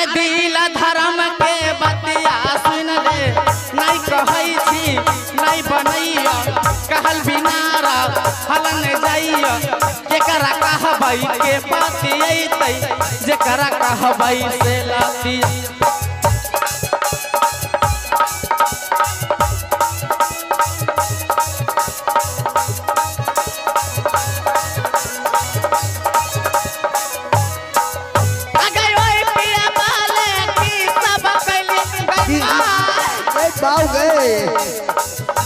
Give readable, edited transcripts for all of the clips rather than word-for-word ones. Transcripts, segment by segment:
अरे दिल धर्म के बतिया सुन ले नहीं कहै छी नहीं बनैया कहल बिनारा हलन जाइया जेकरा कहबै के पति अइतै जेकरा कहबै से लाती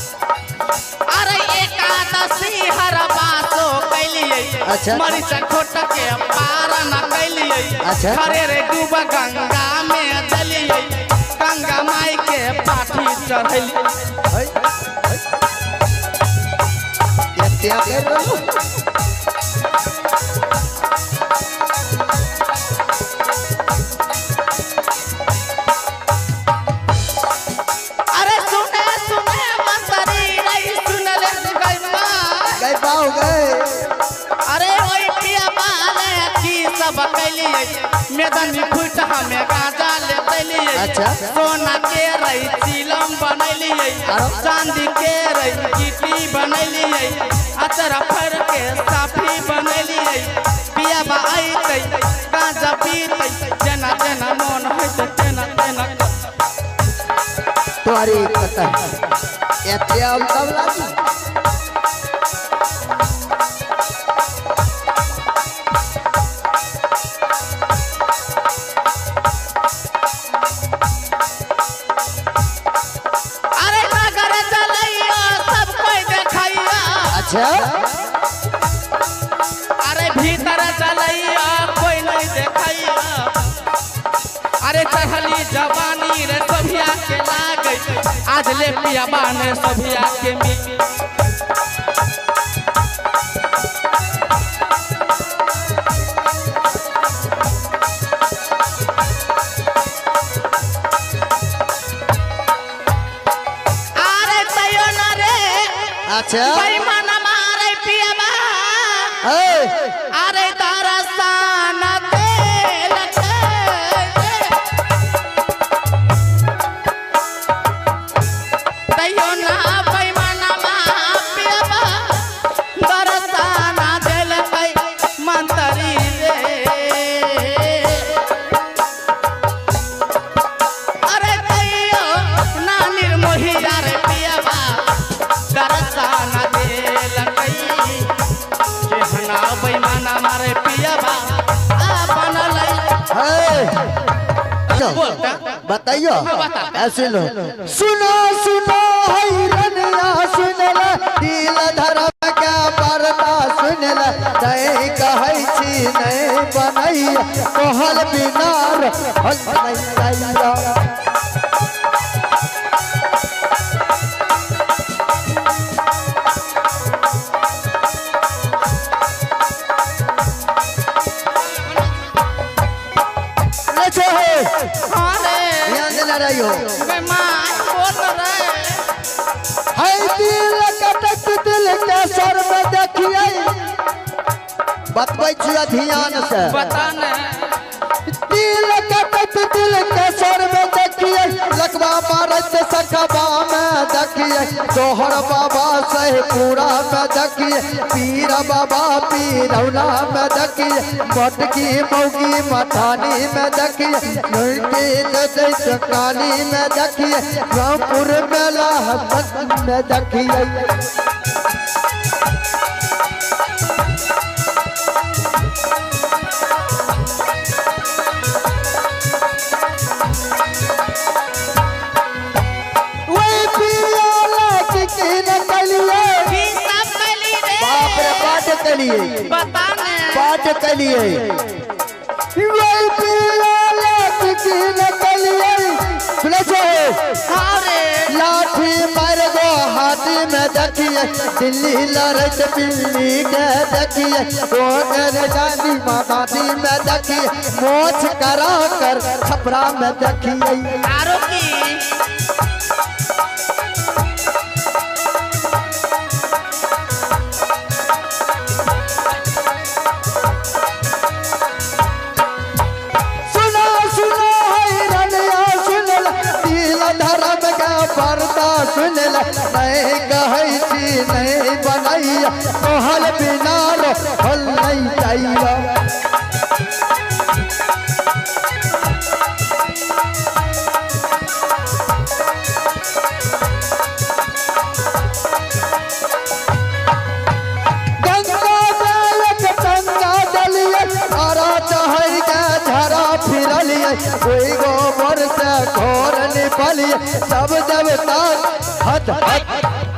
अरे एकादशी हर बातो कैलिए अच्छा मरीच खोट के पार न कैलिए अच्छा खरे रे डूब गंगा में चलिए गंगा माई के पाठी चढ़लिए मैदान में फूट हमें गाजा लेते लिए अच्छा सोना के रही चिलम बनैलिए चांदी के रही गिट्टी बनैलिए अचरा फर के साफी बनैलिए पिया बा आइतै गाजा पीतै जना जना मन होइतै जना जना तोरी कथा एते अब तब लागी अरे भीतर चलैया कोई नहीं देखैया अरे चढ़ली जवानी रे सभिया के लागे आज ले पिया बाने सभिया के मिल अरे तयो न रे अच्छा अरे दरसान देल तैयो ना पैमाना पियबा दरसान देल मंतरी रे अरे तैयो ना निर्मोहिया रे पियबा दरसान देल बेईमाना मारे पियाबा बताइयो ऐसे लो सुनो सुनो हैरनिया सुन ले दिल धर्म का पर्दा सुन ले नहीं कहै छी नहीं बनैया कहल बिनार हल नहीं जाइया दिल में देखिए बतबै छी ध्यान से बताने दिल के सर में देखिए लकवा मारत सकबा में देखिए तोहर बाबा से पूरा में देखिए पीर बाबा पीरौला में देखिए मटकी मौगी मठानी में देखिए काली में देखिए रामपुर मेला में देखिए पाठ के लिए लाठी मार गो हाथी में देखिए दिल्ली लड़त पिल्ली के देखिए गांधी माताजी में देखिए मोछ करा कर छपरा में देखिए सुन ले नहीं कहै छी नहीं बनैया तोहर बिना रहल नहीं जाइया कोई गोबर से घोर निपलिए सब जब तक हद हद